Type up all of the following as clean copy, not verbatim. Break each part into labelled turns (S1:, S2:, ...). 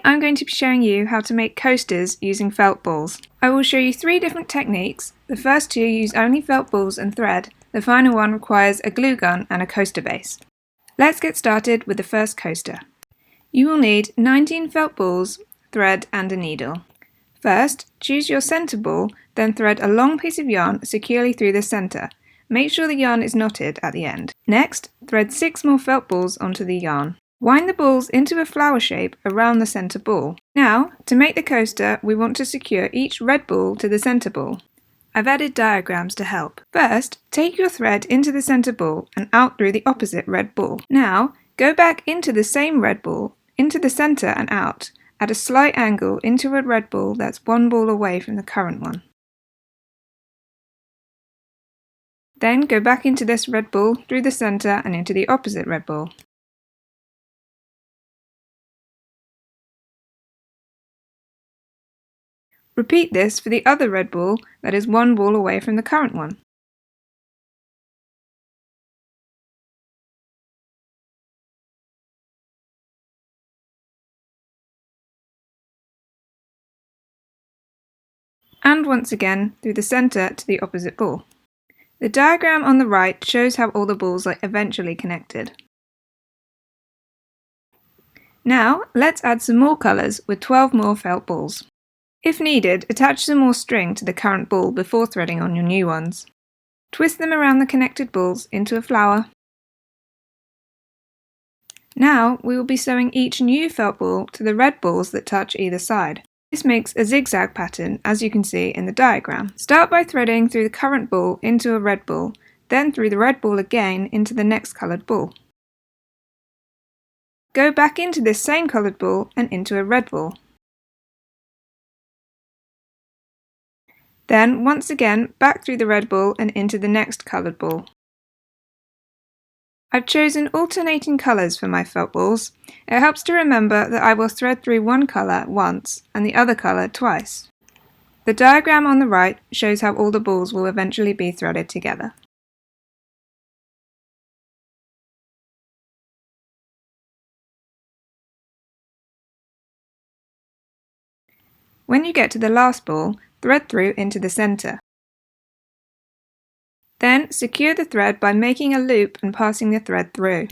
S1: I'm going to be showing you how to make coasters using felt balls. I will show you 3 different techniques. The first 2 use only felt balls and thread. The final one requires a glue gun and a coaster base. Let's get started with the first coaster. You will need 19 felt balls, thread and a needle. First, choose your centre ball, then thread a long piece of yarn securely through the centre. Make sure the yarn is knotted at the end. Next, thread 6 more felt balls onto the yarn. Wind the balls into a flower shape around the centre ball. Now, to make the coaster, we want to secure each red ball to the centre ball. I've added diagrams to help. First, take your thread into the centre ball and out through the opposite red ball. Now, go back into the same red ball, into the centre and out, at a slight angle into a red ball that's 1 ball away from the current one. Then go back into this red ball, through the centre and into the opposite red ball. Repeat this for the other red ball that is 1 ball away from the current one. And once again through the centre to the opposite ball. The diagram on the right shows how all the balls are eventually connected. Now let's add some more colours with 12 more felt balls. If needed, attach some more string to the current ball before threading on your new ones. Twist them around the connected balls into a flower. Now we will be sewing each new felt ball to the red balls that touch either side. This makes a zigzag pattern, as you can see in the diagram. Start by threading through the current ball into a red ball, then through the red ball again into the next coloured ball. Go back into this same coloured ball and into a red ball. Then, once again, back through the red ball and into the next coloured ball. I've chosen alternating colours for my felt balls. It helps to remember that I will thread through one colour once and the other colour twice. The diagram on the right shows how all the balls will eventually be threaded together. When you get to the last ball, thread through into the centre. Then secure the thread by making a loop and passing the thread through.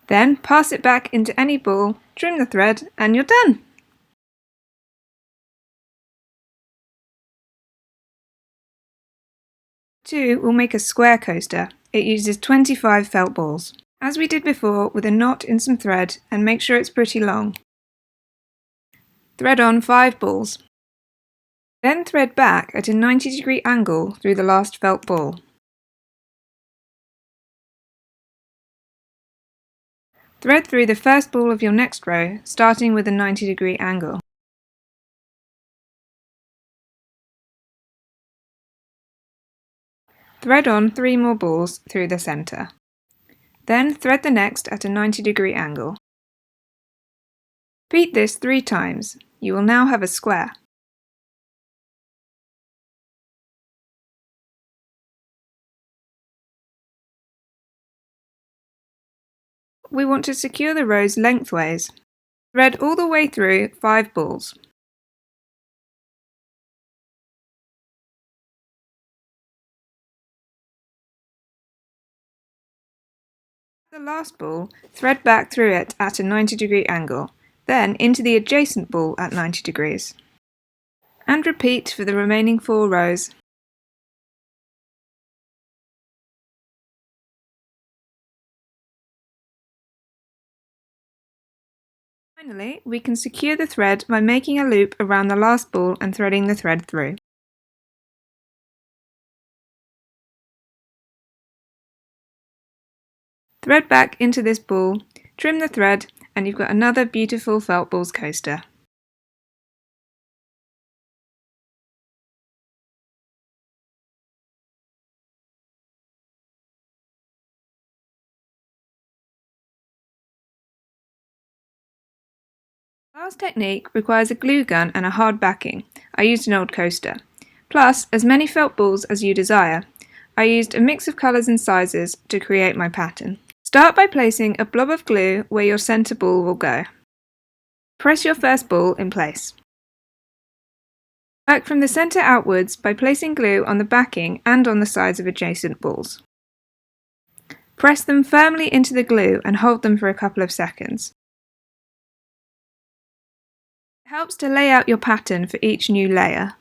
S1: Then pass it back into any ball, trim the thread and you're done! Two will make a square coaster. It uses 25 felt balls. As we did before, with a knot in some thread and make sure it's pretty long. Thread on 5 balls. Then thread back at a 90-degree angle through the last felt ball. Thread through the first ball of your next row, starting with a 90-degree angle. Thread on 3 more balls through the centre. Then thread the next at a 90-degree angle. Repeat this 3 times. You will now have a square. We want to secure the rows lengthways. Thread all the way through 5 balls. The last ball, thread back through it at a 90-degree angle, then into the adjacent ball at 90 degrees. And repeat for the remaining 4 rows. Finally, we can secure the thread by making a loop around the last ball and threading the thread through. Thread back into this ball, trim the thread, and you've got another beautiful felt balls coaster. The last technique requires a glue gun and a hard backing. I used an old coaster. Plus, as many felt balls as you desire. I used a mix of colours and sizes to create my pattern. Start by placing a blob of glue where your centre ball will go. Press your first ball in place. Work from the centre outwards by placing glue on the backing and on the sides of adjacent balls. Press them firmly into the glue and hold them for a couple of seconds. It helps to lay out your pattern for each new layer.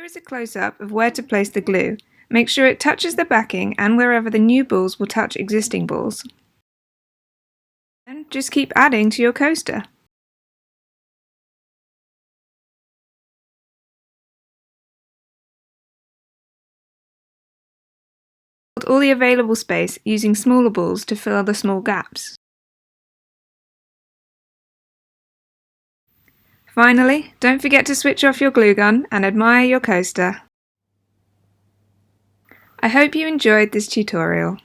S1: Here is a close-up of where to place the glue. Make sure it touches the backing and wherever the new balls will touch existing balls. Then just keep adding to your coaster. Hold all the available space using smaller balls to fill the small gaps. Finally, don't forget to switch off your glue gun and admire your coaster. I hope you enjoyed this tutorial.